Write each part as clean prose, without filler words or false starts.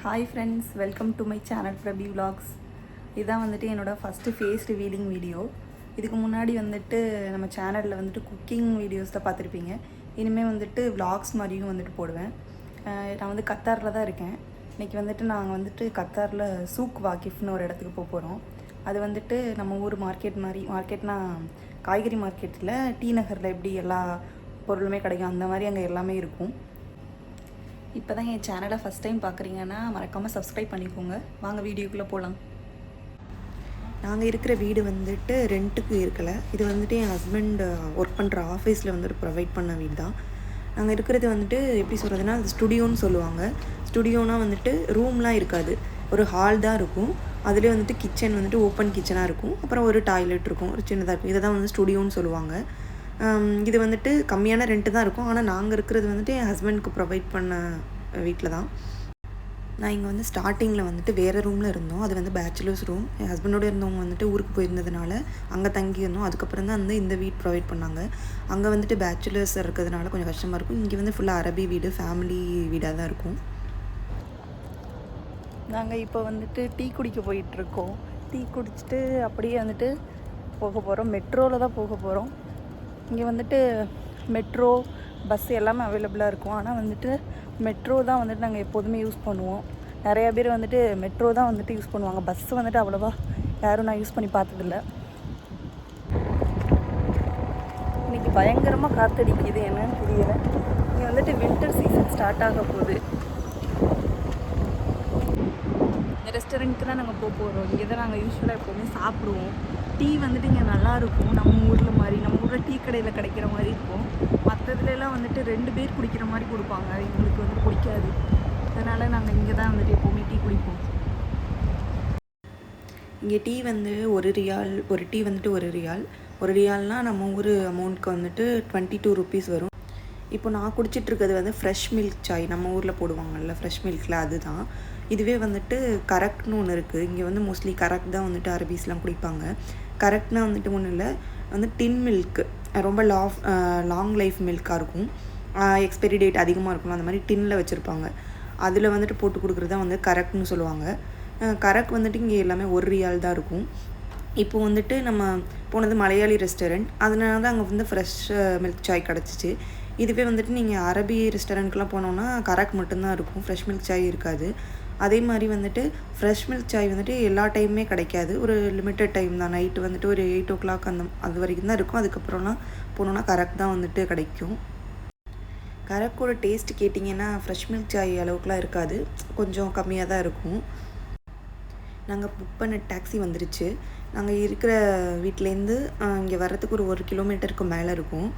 Hi friends, welcome to my channel Prabhi vlogs. இதுதான் வந்துட்டு என்னோடய ஃபஸ்ட்டு ஃபேஸ் ரிவீலிங் வீடியோ. இதுக்கு முன்னாடி வந்துட்டு நம்ம சேனலில் வந்துட்டு குக்கிங் வீடியோஸ் தான் பார்த்துருப்பீங்க. இனிமேல் வந்துட்டு விலாக்ஸ் மாதிரியும் வந்துட்டு போடுவேன். நான் வந்து கத்தாரில் தான் இருக்கேன். இன்றைக்கி வந்துட்டு நாங்கள் வந்துட்டு கத்தாரில் சூக் வாக்கிஃப்னு ஒரு இடத்துக்கு போக போகிறோம். அது வந்துட்டு நம்ம ஊர் மார்க்கெட் மாதிரி, மார்க்கெட்னா காய்கறி மார்க்கெட்டில் டி நகரில் எப்படி எல்லா பொருளுமே கிடைக்கும் அந்த மாதிரி அங்கே எல்லாமே இருக்கும். இப்போ தான் என் சேனலை ஃபஸ்ட் டைம் பார்க்குறீங்கன்னா மறக்காமல் சப்ஸ்கிரைப் பண்ணிக்கோங்க. வாங்க வீடியோக்குள்ளே போகலாம். நாங்கள் இருக்கிற வீடு வந்துட்டு ரெண்ட்டுக்கு இருக்கலை. இது வந்துட்டு என் ஹஸ்பண்ட் ஒர்க் பண்ணுற ஆஃபீஸில் வந்துட்டு ப்ரொவைட் பண்ண வீடு தான். நாங்கள் இருக்கிறது வந்துட்டு எப்படி சொல்கிறதுனா, அது ஸ்டுடியோன்னு சொல்லுவாங்க. ஸ்டுடியோனால் வந்துட்டு ரூம்லாம் இருக்காது, ஒரு ஹால் தான் இருக்கும். அதிலே வந்துட்டு கிச்சன் வந்துட்டு ஓப்பன் கிச்சனாக இருக்கும். அப்புறம் ஒரு டாய்லெட் இருக்கும், ஒரு சின்னதாக இருக்கும். இதை தான் வந்து ஸ்டுடியோன்னு சொல்லுவாங்க. இது வந்துட்டு கம்மியான ரெண்ட்டு தான் இருக்கும். ஆனால் நாங்கள் இருக்கிறது வந்துட்டு என் ஹஸ்பண்டுக்கு ப்ரொவைட் பண்ண வீட்டில் தான். நான் இங்கே வந்து ஸ்டார்டிங்கில் வந்துட்டு வேறு ரூமில் இருந்தோம். அது வந்து பேச்சுலர்ஸ் ரூம். என் ஹஸ்பண்டோடு இருந்தவங்க வந்துட்டு ஊருக்கு போயிருந்ததுனால அங்கே தங்கியிருந்தோம். அதுக்கப்புறம் தான் வந்து இந்த வீடு ப்ரொவைட் பண்ணாங்க. அங்கே வந்துட்டு பேச்சுலர்ஸ் இருக்கிறதுனால கொஞ்சம் கஷ்டமாக இருக்கும். இங்கே வந்து ஃபுல்லாக அரபி வீடு, ஃபேமிலி வீடாக தான் இருக்கும். நாங்கள் இப்போ வந்துட்டு டீ குடிக்க போயிட்டுருக்கோம். டீ குடிச்சிட்டு அப்படியே வந்துட்டு போக போகிறோம். மெட்ரோவில் தான் போக போகிறோம். இங்கே வந்துட்டு மெட்ரோ, பஸ் எல்லாமே அவைலபிளாக இருக்கும். ஆனால் வந்துட்டு மெட்ரோ தான் வந்துட்டு நாங்கள் எப்போதுமே யூஸ் பண்ணுவோம். நிறையா பேர் வந்துட்டு மெட்ரோ தான் வந்துட்டு யூஸ் பண்ணுவாங்க. பஸ் வந்துட்டு அவ்வளோவா யாரும் நான் யூஸ் பண்ணி பார்த்ததில்ல. இன்றைக்கி பயங்கரமாக காற்றடிக்குது, என்னன்னு தெரியலை. இங்கே வந்துட்டு வின்டர் சீசன் ஸ்டார்ட் ஆக போகுது. இந்த ரெஸ்டாரண்ட்டுக்கு தான் நாங்கள் போக போகிறோம். இங்கே தான் நாங்கள் யூஸ்வலாக எப்போவுமே சாப்பிடுவோம். டீ வந்துட்டு இங்கே நல்லாயிருக்கும். நம்ம ஊரில் மாதிரி, நம்ம ஊரில் டீ கடையில் கிடைக்கிற மாதிரி இருக்கும். மற்றதுலாம் வந்துட்டு 2 பேர் குடிக்கிற மாதிரி கொடுப்பாங்க. எங்களுக்கு வந்து பிடிக்காது. அதனால் நாங்கள் இங்கே தான் வந்துட்டு எப்போவுமே டீ குடிப்போம். இங்கே டீ வந்து 1 ரியால், ஒரு டீ வந்துட்டு 1 ரியால். 1 ரியால்னால் நம்ம ஊர் அமௌண்ட்க்கு வந்துட்டு 22 ருபீஸ் வரும். இப்போ நான் குடிச்சிட்ருக்கிறது வந்து ஃப்ரெஷ் மில்க் சாய், நம்ம ஊரில் போடுவாங்கள்ல ஃப்ரெஷ் மில்கில், அதுதான். இதுவே வந்துட்டு கரெக்ட்னு ஒன்று இருக்குது. இங்கே வந்து மோஸ்ட்லி கரெக்ட் தான் வந்துட்டு அரபீஸ்லாம் குடிப்பாங்க. கரெக்ட்னால் வந்துட்டு ஒன்றும் இல்லை, வந்து டின் மில்க்கு, ரொம்ப லாங் லைஃப் மில்காக இருக்கும். எக்ஸ்பைரி டேட் அதிகமாக இருக்கும். அந்த மாதிரி டின்னில் வச்சுருப்பாங்க. அதில் வந்துட்டு போட்டு கொடுக்குறது தான் வந்து கரெக்ட்னு சொல்லுவாங்க. கரெக்ட் வந்துட்டு இங்கே எல்லாமே 1 ரியால் தான் இருக்கும். இப்போது வந்துட்டு நம்ம போனது மலையாளி ரெஸ்டாரண்ட், அதனால தான் அங்கே வந்து ஃப்ரெஷ் மில்க் சாய் கிடச்சிச்சு. இதுவே வந்துட்டு நீங்கள் அரபி ரெஸ்டாரண்ட்லாம் போனோன்னா கரெக்ட் மட்டும்தான் இருக்கும், ஃப்ரெஷ் மில்க் சாய் இருக்காது. அதே மாதிரி வந்துட்டு ஃப்ரெஷ் மில்க் சாய் வந்துட்டு எல்லா டைமுமே கிடைக்காது. ஒரு லிமிட்டட் டைம் தான். நைட்டு வந்துட்டு ஒரு 8 o'clock அது வரைக்கும் தான் இருக்கும். அதுக்கப்புறம்லாம் போனோன்னா கரெக்ட் தான் வந்துட்டு கிடைக்கும். கரெக்டோட டேஸ்ட் கேட்டிங்கன்னா ஃப்ரெஷ் மில்க் சாய் அளவுக்குலாம் இருக்காது, கொஞ்சம் கம்மியாக தான் இருக்கும். நாங்கள் புக் பண்ண டாக்ஸி வந்துருச்சு. நாங்கள் இருக்கிற வீட்டிலேருந்து இங்கே வர்றதுக்கு ஒரு 1 கிலோமீட்டருக்கு மேலே இருக்கும்.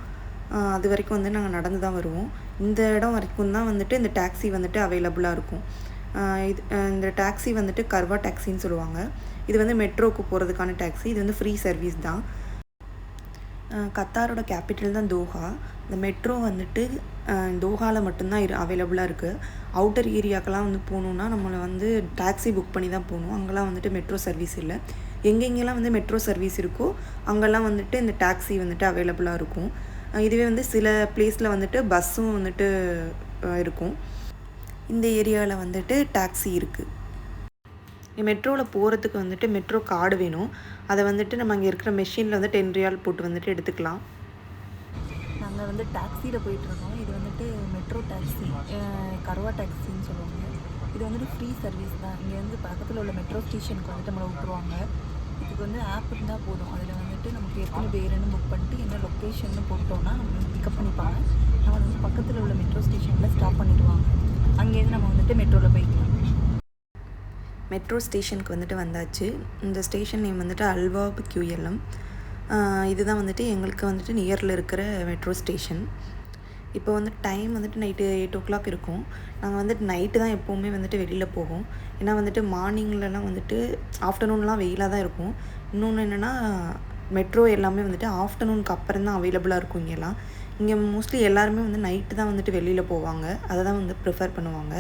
அது வரைக்கும் வந்து நாங்கள் நடந்து தான் வருவோம். இந்த இடம் வரைக்கும் தான் வந்துட்டு இந்த டாக்ஸி வந்துட்டு அவைலபிளாக இருக்கும். இந்த டாக்ஸி வந்துட்டு கர்வா டாக்ஸின்னு சொல்லுவாங்க. இது வந்து மெட்ரோவுக்கு போகிறதுக்கான டாக்ஸி. இது வந்து ஃப்ரீ சர்வீஸ் தான். கத்தாரோட கேபிட்டல் தான் தோஹா. இந்த மெட்ரோ வந்துட்டு தோஹாவில் மட்டும்தான் அவைலபிளாக இருக்குது. அவுட்டர் ஏரியாக்கெல்லாம் வந்து போகணுன்னா நம்மளை வந்து டாக்ஸி புக் பண்ணி தான் போகணும். அங்கெல்லாம் வந்துட்டு மெட்ரோ சர்வீஸ் இல்லை. எங்கெங்கெல்லாம் வந்து மெட்ரோ சர்வீஸ் இருக்கோ அங்கெல்லாம் வந்துட்டு இந்த டாக்ஸி வந்துட்டு அவைலபிளாக இருக்கும். இதுவே வந்து சில பிளேஸில் வந்துட்டு பஸ்ஸும் வந்துட்டு இருக்கும். இந்த ஏரியாவில் வந்துட்டு டாக்ஸி இருக்குது. மெட்ரோவில் போகிறதுக்கு வந்துட்டு மெட்ரோ கார்டு வேணும். அதை வந்துட்டு நம்ம அங்கே இருக்கிற மெஷினில் வந்து 10 ரியால் போட்டு வந்துட்டு எடுத்துக்கலாம். நாங்கள் வந்து டாக்ஸியில் போயிட்டுருக்கோம். இது வந்துட்டு மெட்ரோ டாக்ஸி, கர்வா டாக்ஸின்னு சொல்லுவாங்க. இது வந்துட்டு ஃப்ரீ சர்வீஸ் தான். இங்கே வந்து பக்கத்தில் உள்ள மெட்ரோ ஸ்டேஷனுக்கு வந்துட்டு நம்மளை விட்டுருவாங்க. இதுக்கு வந்து ஆப் இருந்தால் போதும். அதில் வந்துட்டு நமக்கு எத்தனை பேருன்னு புக் பண்ணிட்டு என்ன லொக்கேஷன்னு போட்டோன்னா நம்ம பிக்கப் பண்ணிப்பாங்க. நம்ம வந்து பக்கத்தில் உள்ள மெட்ரோ ஸ்டேஷனில் ஸ்டாப் பண்ணிடுவாங்க. அங்கேருந்து நம்ம வந்துட்டு மெட்ரோவில் போய்க்கலாம். மெட்ரோ ஸ்டேஷனுக்கு வந்துட்டு வந்தாச்சு. இந்த ஸ்டேஷன் நேம் வந்துட்டு அல்வாப் QLM. இதுதான் வந்துட்டு எங்களுக்கு வந்துட்டு நியரில் இருக்கிற மெட்ரோ ஸ்டேஷன். இப்போ வந்து டைம் வந்துட்டு நைட்டு 8 o'clock இருக்கும். நாங்கள் வந்துட்டு நைட்டு தான் எப்போவுமே வந்துட்டு வெளியில் போவோம். ஏன்னா வந்துட்டு மார்னிங்லலாம் வந்துட்டு ஆஃப்டர்நூன்லாம் வெயிலாக தான் இருக்கும். இன்னொன்று என்னென்னா, மெட்ரோ எல்லாமே வந்துட்டு ஆஃப்டர்நூனுக்கு அப்புறம் தான் அவைலபிளாக இருக்கும். இங்கெல்லாம் இங்கே மோஸ்ட்லி எல்லாருமே வந்து நைட்டு தான் வந்துட்டு வெளியில் போவாங்க. அதை தான் வந்து ப்ரிஃபர் பண்ணுவாங்க.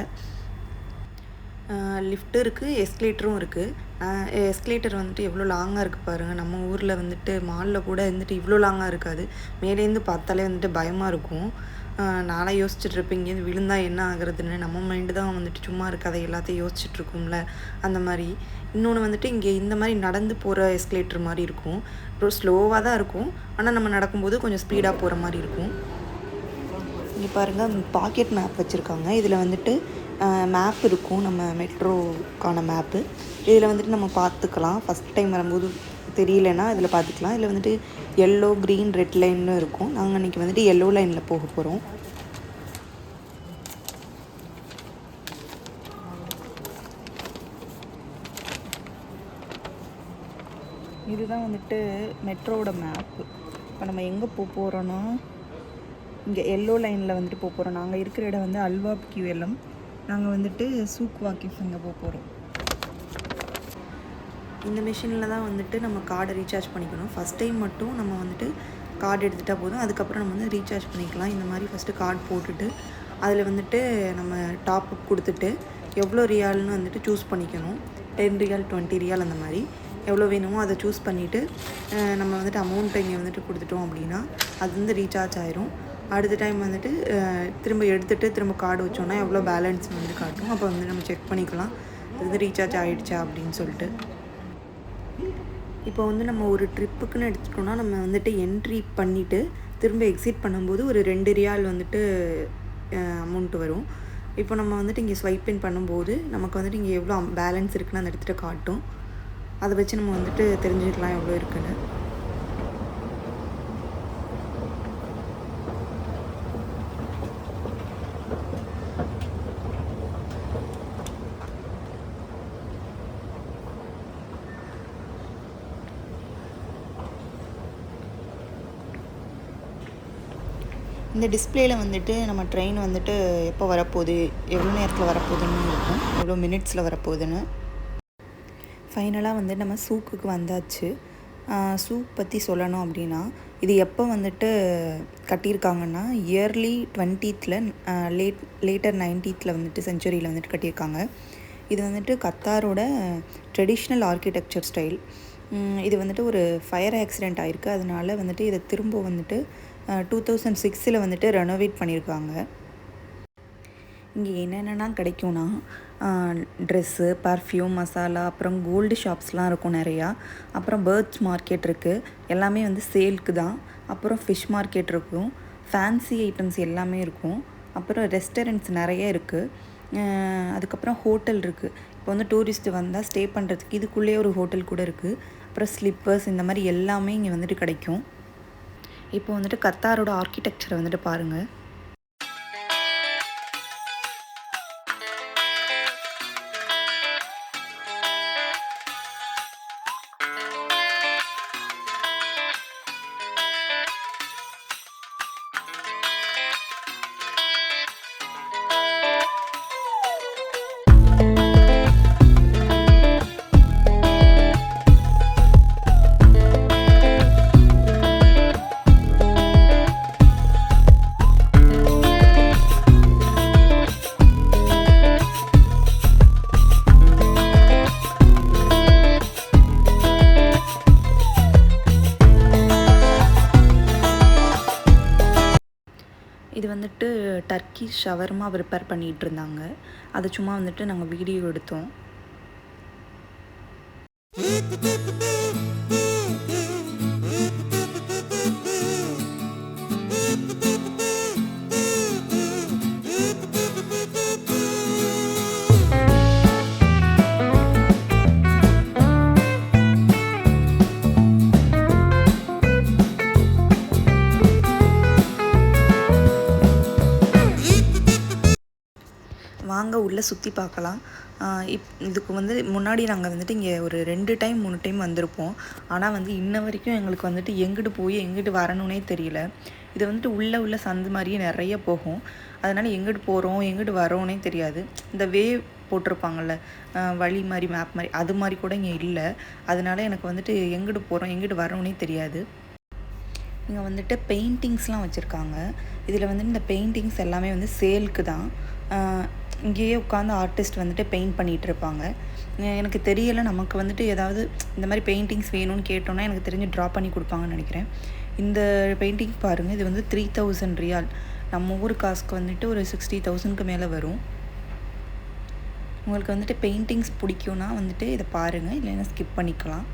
லிஃப்ட்டு இருக்குது, எஸ்கலேட்டரும் இருக்குது. எஸ்கலேட்டர் வந்துட்டு எவ்வளோ லாங்காக இருக்குது பாருங்கள். நம்ம ஊரில் வந்துட்டு மாலில் கூட வந்துட்டு இவ்வளோ லாங்காக இருக்காது. மேலேருந்து பார்த்தாலே வந்துட்டு பயமாக இருக்கும். நானாக யோசிச்சுட்ருப்பேன் இங்கேருந்து விழுந்தா என்ன ஆகுறதுன்னு. நம்ம மைண்டு தான் வந்துட்டு சும்மா இருக்காது எல்லாத்தையும் யோசிச்சுட்ருக்கும்ல அந்த மாதிரி. இன்னொன்று வந்துட்டு இங்கே இந்த மாதிரி நடந்து போகிற எஸ்கலேட்டர் மாதிரி இருக்கும். அப்புறம் ஸ்லோவாக தான் இருக்கும், ஆனால் நம்ம நடக்கும்போது கொஞ்சம் ஸ்பீடாக போகிற மாதிரி இருக்கும். இங்கே பாருங்கள் பாக்கெட் மேப் வச்சுருக்காங்க. இதில் வந்துட்டு மேப் இருக்கும், நம்ம மெட்ரோக்கான மேப்பு. இதில் வந்துட்டு நம்ம பார்த்துக்கலாம். ஃபஸ்ட் டைம் வரும்போது தெரியலன்னா இதில் பார்த்துக்கலாம். இதில் வந்துட்டு எல்லோ, க்ரீன், ரெட் லைன்னு இருக்கும். நாங்கள் இன்றைக்கி வந்துட்டு எல்லோ லைனில் போக போகிறோம். இதுதான் வந்துட்டு மெட்ரோவோட மேப்பு. இப்போ நம்ம எங்கே போகிறோன்னா இங்கே எல்லோ லைனில் வந்துட்டு போகிறோம். நாங்கள் இருக்கிற இடம் வந்து அல்வாப் QLM. நாங்கள் வந்துட்டு சூக் வாக்கிஃப் இங்கே போகிறோம். இந்த மிஷினில் தான் வந்துட்டு நம்ம கார்டை ரீசார்ஜ் பண்ணிக்கணும். ஃபஸ்ட் டைம் மட்டும் நம்ம வந்துட்டு கார்டு எடுத்துகிட்டா போதும். அதுக்கப்புறம் நம்ம வந்து ரீசார்ஜ் பண்ணிக்கலாம். இந்த மாதிரி ஃபஸ்ட்டு கார்டு போட்டுட்டு அதில் வந்துட்டு நம்ம டாப் அப் கொடுத்துட்டு எவ்வளோ ரியால்னு வந்துட்டு சூஸ் பண்ணிக்கணும். 10 ரியால், 20 ரியால் அந்த மாதிரி எவ்வளோ வேணுமோ அதை சூஸ் பண்ணிவிட்டு நம்ம வந்துட்டு அமௌண்ட்டை இங்கே வந்துட்டு கொடுத்துட்டோம் அப்படின்னா அது வந்து ரீசார்ஜ் ஆயிரும். அடுத்த டைம் வந்துட்டு திரும்ப எடுத்துகிட்டு திரும்ப கார்டு வச்சோன்னா எவ்வளோ பேலன்ஸ் வந்து காட்டும். அப்போ வந்து நம்ம செக் பண்ணிக்கலாம் இது வந்து ரீசார்ஜ் ஆகிடுச்சா அப்படின்னு சொல்லிட்டு. இப்போ வந்து நம்ம ஒரு ட்ரிப்புக்குன்னு எடுத்துட்டோம்னா நம்ம வந்துட்டு என்ட்ரி பண்ணிவிட்டு திரும்ப எக்ஸிட் பண்ணும்போது ஒரு 2 ரியால் வந்துட்டு அமௌண்ட்டு வரும். இப்போ நம்ம வந்துட்டு இங்கே ஸ்வைப் இன் பண்ணும்போது நமக்கு வந்துட்டு இங்கே எவ்வளோ பேலன்ஸ் இருக்குன்னு அந்த இடத்துல காட்டும். அதை வச்சு நம்ம வந்துட்டு தெரிஞ்சுக்கலாம் எவ்வளோ இருக்குன்னு. இந்த டிஸ்பிளேயில் வந்துட்டு நம்ம ட்ரெயின் வந்துட்டு எப்போ வரப்போகுது, எவ்வளோ நேரத்தில் வரப்போகுதுன்னு இருக்கும், எவ்வளோ மினிட்ஸில் வரப்போகுதுன்னு. ஃபைனலாக வந்து நம்ம சூக்குக்கு வந்தாச்சு. சூக் பற்றி சொல்லணும் அப்படின்னா இது எப்போ வந்துட்டு கட்டியிருக்காங்கன்னா இயர்லி 20th லேட்டர் 90th வந்துட்டு செஞ்சுரியில் வந்துட்டு கட்டியிருக்காங்க. இது வந்துட்டு கத்தாரோட ட்ரெடிஷ்னல் ஆர்கிடெக்சர் ஸ்டைல். இது வந்துட்டு ஒரு ஃபயர் ஆக்சிடெண்ட் ஆகிருக்கு. அதனால வந்துட்டு இதை திரும்ப வந்துட்டு 2006 வந்துட்டு ரெனோவேட் பண்ணியிருக்காங்க. இங்கே என்னென்னா கிடைக்கும்னா ட்ரெஸ்ஸு, பர்ஃப்யூம், மசாலா, அப்புறம் கோல்டு ஷாப்ஸ்லாம் இருக்கும் நிறையா. அப்புறம் பேர்ட்ஸ் மார்க்கெட் இருக்குது, எல்லாமே வந்து சேலுக்கு தான். அப்புறம் ஃபிஷ் மார்க்கெட் இருக்கும், ஃபேன்சி ஐட்டம்ஸ் எல்லாமே இருக்கும். அப்புறம் ரெஸ்டாரண்ட்ஸ் நிறைய இருக்குது. அதுக்கப்புறம் ஹோட்டல் இருக்குது. இப்போ வந்து டூரிஸ்ட்டு வந்தால் ஸ்டே பண்ணுறதுக்கு இதுக்குள்ளேயே ஒரு ஹோட்டல் கூட இருக்குது. அப்புறம் ஸ்லிப்பர்ஸ் இந்த மாதிரி எல்லாமே இங்கே வந்துட்டு கிடைக்கும். இப்போ வந்துட்டு கத்தாரோட ஆர்கிடெக்சரை வந்துட்டு பாருங்கள். இது வந்துட்டு டர்க்கிஷ் ஷவர்மா ப்ரிப்பேர் பண்ணிகிட்டு இருந்தாங்க. அதை சும்மா வந்துட்டு நாங்கள் வீடியோ எடுத்தோம். வாங்க உள்ளே சுற்றி பார்க்கலாம். இதுக்கு வந்து முன்னாடி நாங்கள் வந்துட்டு இங்கே ஒரு 2 டைம் 3 டைம் வந்திருப்போம். ஆனால் வந்து இன்ன வரைக்கும் எங்களுக்கு வந்துட்டு எங்கிட்டு போய் எங்கிட்டு வரணுன்னே தெரியல. இது வந்துட்டு உள்ள சந்து மாதிரியே நிறைய போகும். அதனால் எங்கிட்டு போகிறோம் எங்கிட்டு வரோன்னே தெரியாது. இந்த போட்டிருப்பாங்கள்ல வழி மாதிரி, மேப் மாதிரி, அது மாதிரி கூட இங்கே இல்லை. அதனால எனக்கு வந்துட்டு எங்கிட்டு போகிறோம் எங்கிட்டு வரோன்னே தெரியாது. இங்கே வந்துட்டு பெயிண்டிங்ஸ்லாம் வச்சுருக்காங்க. இதில் வந்து இந்த பெயிண்டிங்ஸ் எல்லாமே வந்து சேலுக்கு தான். இங்கேயே உட்காந்து ஆர்டிஸ்ட் வந்துட்டு பெயிண்ட் பண்ணிகிட்டு இருப்பாங்க. எனக்கு தெரியலை, நமக்கு வந்துட்டு ஏதாவது இந்த மாதிரி பெயிண்டிங்ஸ் வேணும்னு கேட்டோன்னா எனக்கு தெரிஞ்சு ட்ரா பண்ணி கொடுப்பாங்கன்னு நினைக்கிறேன். இந்த பெயிண்டிங் பாருங்கள், இது வந்து 3000 ரியால். நம்ம ஊர் காசுக்கு வந்துட்டு ஒரு 60,000க்கு மேலே வரும். உங்களுக்கு வந்துட்டு பெயிண்டிங்ஸ் பிடிக்கும்னா வந்துட்டு இதை பாருங்கள், இல்லைன்னா ஸ்கிப் பண்ணிக்கலாம்.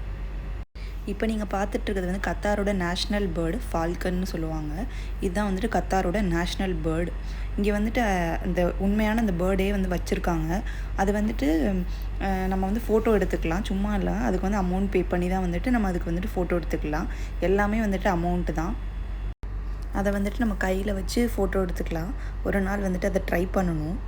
இப்போ நீங்கள் பார்த்துட்ருக்கிறது வந்து கத்தாரோட நேஷ்னல் பேர்டு ஃபால்கன்னு சொல்லுவாங்க. இதுதான் வந்துட்டு கத்தாரோட நேஷ்னல் பேர்டு. இங்கே வந்துட்டு அந்த உண்மையான அந்த பேர்டே வந்து வச்சுருக்காங்க. அது வந்துட்டு நம்ம வந்து ஃபோட்டோ எடுத்துக்கலாம், சும்மா இல்லை. அதுக்கு வந்து அமௌண்ட் பே பண்ணி தான் வந்துட்டு நம்ம அதுக்கு வந்துட்டு ஃபோட்டோ எடுத்துக்கலாம். எல்லாமே வந்துட்டு அமௌண்ட்டு தான். அதை வந்துட்டு நம்ம கையில் வச்சு ஃபோட்டோ எடுத்துக்கலாம். ஒரு நாள் வந்துட்டு அதை ட்ரை பண்ணணும்.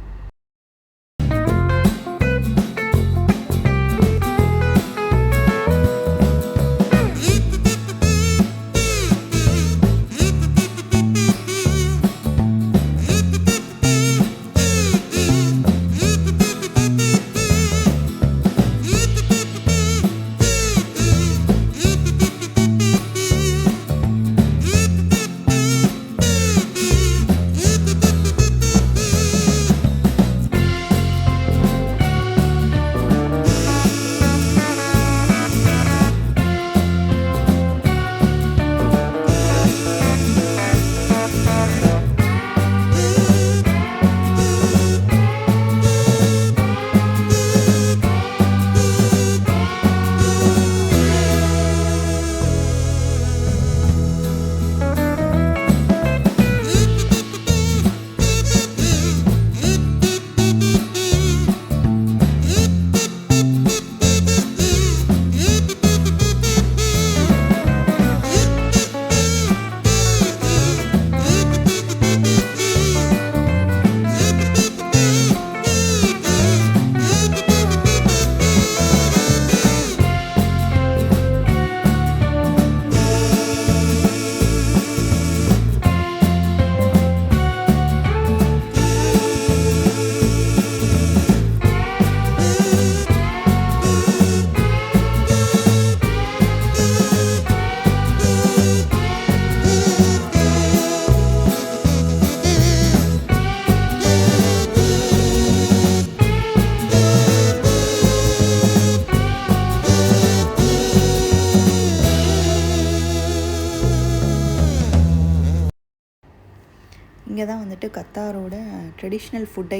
இங்கே தான் வந்துட்டு கத்தாரோட ட்ரெடிஷ்னல் ஃபுட்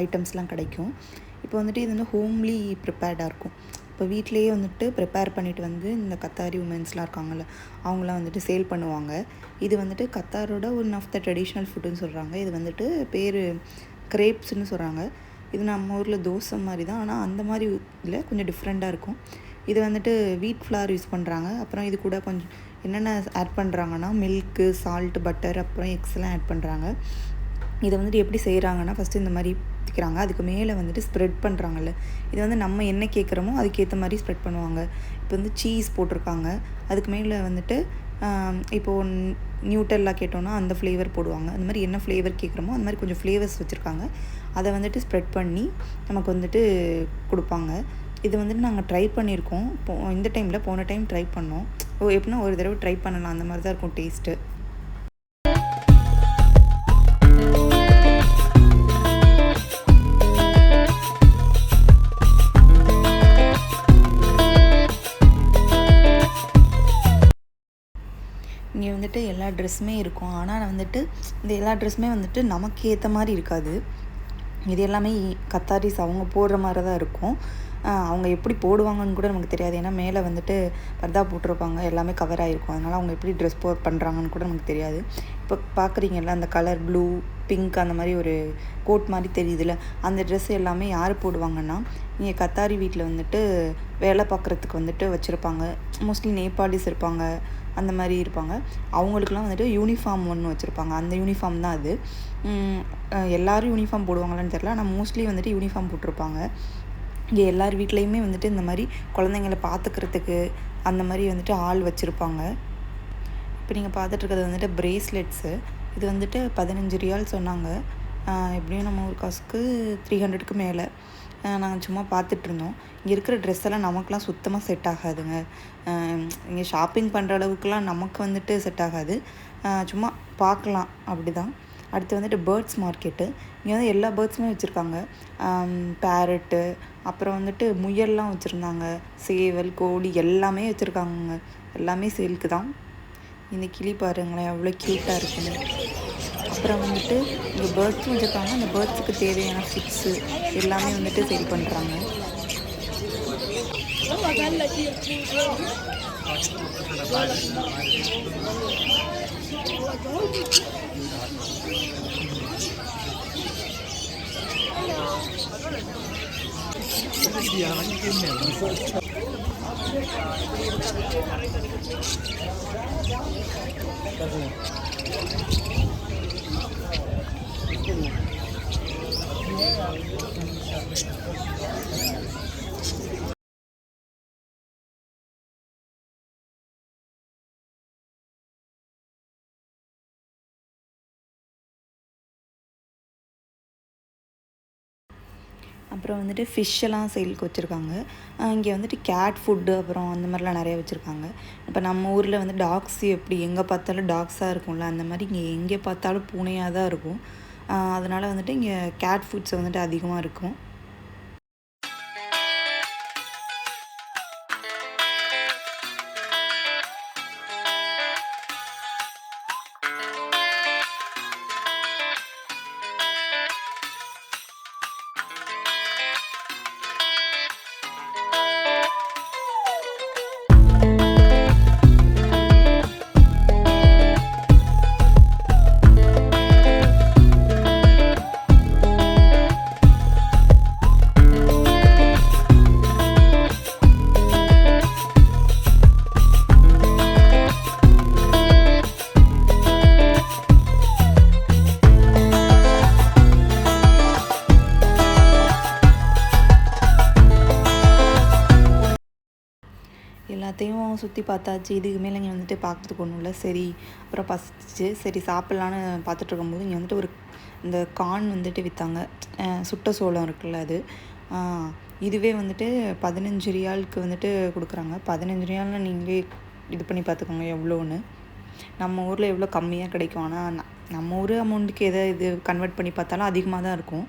ஐட்டம்ஸ்லாம் கிடைக்கும். இப்போ வந்துட்டு இது வந்து ஹோம்லி ப்ரிப்பேர்டாக இருக்கும். இப்போ வீட்டிலேயே வந்துட்டு ப்ரிப்பேர் பண்ணிவிட்டு வந்து இந்த கத்தாரி உமன்ஸ்லாம் இருக்காங்கள்ல, அவங்களாம் வந்துட்டு சேல் பண்ணுவாங்க. இது வந்துட்டு கத்தாரோட ஒன் ஆஃப் த ட்ரெடிஷ்னல் ஃபுட்டுன்னு சொல்கிறாங்க. இது வந்துட்டு பேர் கிரேப்ஸ்ன்னு சொல்கிறாங்க. இது நம்ம ஊரில் தோசை மாதிரி தான், ஆனால் அந்த மாதிரி இல்லை, கொஞ்சம் டிஃப்ரெண்ட்டாக இருக்கும். இது வந்துட்டு வீட் ஃப்ளார் யூஸ் பண்ணுறாங்க. அப்புறம் இது கூட கொஞ்சம் என்னென்ன ஆட் பண்ணுறாங்கன்னா மில்க்கு, சால்ட், பட்டர், அப்புறம் எக்ஸ்லாம் ஆட் பண்ணுறாங்க. இதை வந்துட்டு எப்படி செய்கிறாங்கன்னா, ஃபஸ்ட்டு இந்த மாதிரி ஊற்றிக்கிறாங்க. அதுக்கு மேலே வந்துட்டு ஸ்ப்ரெட் பண்ணுறாங்கல்ல, இது வந்து நம்ம என்ன கேட்குறோமோ அதுக்கேற்ற மாதிரி ஸ்ப்ரெட் பண்ணுவாங்க. இப்போ வந்து சீஸ் போட்டிருக்காங்க. அதுக்கு மேலே வந்துட்டு இப்போது நியூட்டெல்லா கேட்டோன்னா அந்த ஃப்ளேவர் போடுவாங்க. அந்த மாதிரி என்ன ஃப்ளேவர் கேட்குறோமோ அந்த மாதிரி கொஞ்சம் ஃப்ளேவர்ஸ் வச்சுருக்காங்க. அதை வந்துட்டு ஸ்ப்ரெட் பண்ணி நமக்கு வந்துட்டு கொடுப்பாங்க. இது வந்துட்டு நாங்கள் ட்ரை பண்ணியிருக்கோம். இந்த டைமில் போன டைம் ட்ரை பண்ணோம். எப்படின்னா ஒரு தடவை ட்ரை பண்ணலாம், அந்த மாதிரி தான் இருக்கும் டேஸ்ட்டு. இங்கே வந்துட்டு எல்லா ட்ரெஸ்ஸுமே இருக்கும். ஆனால் வந்துட்டு இந்த எல்லா ட்ரெஸ்ஸுமே வந்துட்டு நமக்கு ஏற்ற மாதிரி இருக்காது. இது எல்லாமே கத்தாரிஸ் அவங்க போடுற மாதிரி தான் இருக்கும். அவங்க எப்படி போடுவாங்கன்னு கூட நமக்கு தெரியாது. ஏன்னா மேலே வந்துட்டு பர்தா போட்டிருப்பாங்க, எல்லாமே கவர் ஆகிருக்கும். அதனால் அவங்க எப்படி ட்ரெஸ் பண்ணுறாங்கன்னு கூட நமக்கு தெரியாது. இப்போ பார்க்குறீங்கல்ல அந்த கலர் ப்ளூ, பிங்க், அந்த மாதிரி ஒரு கோட் மாதிரி தெரியுதுல்ல, அந்த ட்ரெஸ் எல்லாமே யார் போடுவாங்கன்னா, இங்கே கத்தாரி வீட்டில் வந்துட்டு வேலை பார்க்குறதுக்கு வந்துட்டு வச்சுருப்பாங்க. மோஸ்ட்லி நேபாளிஸ் இருப்பாங்க, அந்த மாதிரி இருப்பாங்க. அவங்களுக்குலாம் வந்துட்டு யூனிஃபார்ம் ஒன்று வச்சுருப்பாங்க. அந்த யூனிஃபார்ம் தான் அது. எல்லோரும் யூனிஃபார்ம் போடுவாங்களான்னு தெரில, ஆனால் மோஸ்ட்லி வந்துட்டு யூனிஃபார்ம் போட்டிருப்பாங்க. இங்கே எல்லார் வீட்லேயுமே வந்துட்டு இந்த மாதிரி குழந்தைங்கள பார்த்துக்கிறதுக்கு அந்த மாதிரி வந்துட்டு ஆள் வச்சுருப்பாங்க. இப்போ நீங்கள் பார்த்துட்ருக்கிறது வந்துட்டு ப்ரேஸ்லெட்ஸு. இது வந்துட்டு 15 ரியால் சொன்னாங்க. எப்படியும் நம்ம ஒரு காசுக்கு 300க்கு மேலே. நாங்கள் சும்மா பார்த்துட்ருந்தோம். இங்கே இருக்கிற ட்ரெஸ் எல்லாம் நமக்குலாம் சுத்தமாக செட் ஆகாதுங்க. இங்கே ஷாப்பிங் பண்ணுற அளவுக்குலாம் நமக்கு வந்துட்டு செட் ஆகாது. சும்மா பார்க்கலாம், அப்படி தான். அடுத்து வந்துட்டு பேர்ட்ஸ் மார்க்கெட்டு. இங்கே வந்து எல்லா பேர்ட்ஸுமே வச்சுருக்காங்க. பேரட்டு, அப்புறம் வந்துட்டு முயல்லாம் வச்சுருந்தாங்க, சேவல், கோழி எல்லாமே வச்சுருக்காங்க. எல்லாமே சேலுக்கு தான். இந்த கிளி பாருங்களேன் எவ்வளோ க்யூட்டாக இருக்குன்னு. அப்புறம் வந்துட்டு இங்கே பேர்ட்ஸும் வச்சுருக்காங்க. அந்த பேர்ட்ஸுக்கு தேவையான ஃபுட்ஸு எல்லாமே வந்துட்டு சேல் பண்ணுறாங்க. அப்புறம் வந்துட்டு ஃபிஷ்ஷெல்லாம் சேலுக்கு வச்சுருக்காங்க. இங்கே வந்துட்டு கேட் ஃபுட்டு அப்புறம் அந்த மாதிரிலாம் நிறைய வச்சுருக்காங்க. இப்போ நம்ம ஊரில் வந்து டாக்ஸ் எப்படி எங்கே பார்த்தாலும் டாக்ஸாக இருக்கும்ல, அந்த மாதிரி இங்கே எங்கே பார்த்தாலும் பூனையாக தான் இருக்கும். அதனால் வந்துட்டு இங்கே கேட் ஃபுட்ஸ் வந்துட்டு அதிகமாக இருக்கும். எல்லாத்தையும் சுற்றி பார்த்தாச்சு. இதுக்கு மேலே இங்கே வந்துட்டு பார்க்குறதுக்கு ஒன்றும் இல்லை. சரி அப்புறம் பசிச்சு சரி சாப்பிட்லான்னு பார்த்துட்ருக்கும்போது இங்கே வந்துட்டு ஒரு இந்த கார்ன் வந்துட்டு விற்றாங்க. சுட்ட சோளம் இருக்குல்ல அது. இதுவே வந்துட்டு 15 ரியாலுக்கு வந்துட்டு கொடுக்குறாங்க. 15 ரியால்னு நீங்களே இது பண்ணி பார்த்துக்கோங்க எவ்வளோன்னு. நம்ம ஊரில் எவ்வளோ கம்மியாக கிடைக்கும். ஆனால் நம்ம ஊர் அமௌண்ட்டுக்கு எதை இது கன்வெர்ட் பண்ணி பார்த்தாலும் அதிகமாக தான் இருக்கும்.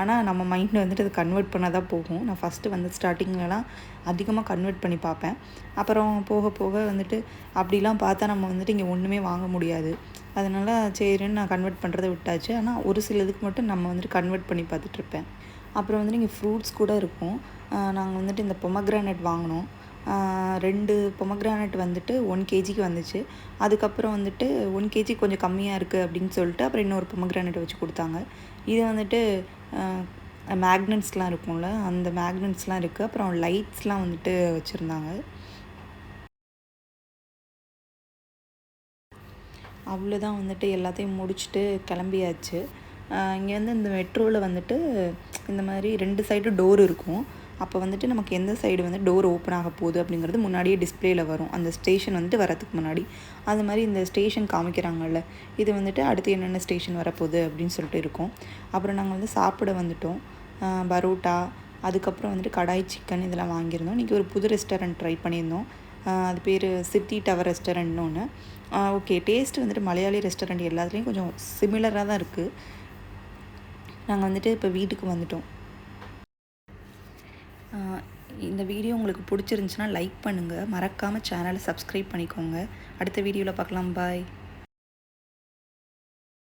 ஆனால் நம்ம மைண்டில் வந்துட்டு அது கன்வெர்ட் பண்ண தான் போகும். நான் ஃபஸ்ட்டு வந்து ஸ்டார்டிங்லலாம் அதிகமாக கன்வெர்ட் பண்ணி பார்ப்பேன். அப்புறம் போக போக வந்துட்டு அப்படிலாம் பார்த்தா நம்ம வந்துட்டு இங்கே ஒன்றுமே வாங்க முடியாது. அதனால் சரின்னு நான் கன்வெர்ட் பண்ணுறதை விட்டாச்சு. ஆனால் ஒரு சில இதுக்கு மட்டும் நம்ம வந்துட்டு கன்வெர்ட் பண்ணி பார்த்துட்ருப்பேன். அப்புறம் வந்துட்டு இங்கே ஃப்ரூட்ஸ் கூட இருக்கும். நாங்கள் வந்துட்டு இந்த பொமக்ரானட் வாங்கினோம். 2 பொமக்ரானட் வந்துட்டு 1 கேஜிக்கு வந்துச்சு. அதுக்கப்புறம் வந்துட்டு 1 கேஜி கொஞ்சம் கம்மியாக இருக்குது அப்படின்னு சொல்லிட்டு அப்புறம் இன்னொரு பொமக்ரானட் வச்சு கொடுத்தாங்க. இது வந்துட்டு மேக்னெட்ஸ்லாம் இருக்கும்ல, அந்த மேக்னெட்ஸ்லாம் இருக்குது. அப்புறம் லைட்ஸ்லாம் வந்துட்டு வச்சுருந்தாங்க. அவ்வளோதான் வந்துட்டு எல்லாத்தையும் முடிச்சுட்டு கிளம்பியாச்சு. இங்கே வந்து இந்த மெட்ரோவில் வந்துட்டு இந்த மாதிரி 2 சைடு டோர் இருக்கும். அப்போ வந்துட்டு நமக்கு எந்த சைடு வந்து டோர் ஓப்பன் ஆக போகுது அப்படிங்கிறது முன்னாடியே டிஸ்பிளேயில் வரும். அந்த ஸ்டேஷன் வந்துட்டு வரதுக்கு முன்னாடி அது மாதிரி இந்த ஸ்டேஷன் காமிக்கிறாங்கல்ல, இது வந்துட்டு அடுத்து என்னென்ன ஸ்டேஷன் வரப்போகுது அப்படின்னு சொல்லிட்டு இருக்கும். அப்புறம் நாங்கள் வந்து சாப்பிட வந்துட்டோம். பரோட்டா, அதுக்கப்புறம் வந்துட்டு கடாய் சிக்கன் இதெல்லாம் வாங்கியிருந்தோம். இன்றைக்கி ஒரு புது ரெஸ்டாரண்ட் ட்ரை பண்ணியிருந்தோம். அது பேர் சிட்டி டவர் ரெஸ்டாரண்ட்னு ஒன்று. ஓகே, டேஸ்ட்டு வந்துட்டு மலையாளி ரெஸ்டாரண்ட் எல்லாத்துலேயும் கொஞ்சம் சிமிலராக தான் இருக்குது. நாங்கள் வந்துட்டு இப்போ வீட்டுக்கு வந்துட்டோம். இந்த வீடியோ உங்களுக்கு பிடிச்சிருந்துச்சுன்னா லைக் பண்ணுங்கள். மறக்காமல் சேனலை சப்ஸ்கிரைப் பண்ணிக்கோங்க. அடுத்த வீடியோவில் பார்க்கலாம். பாய்.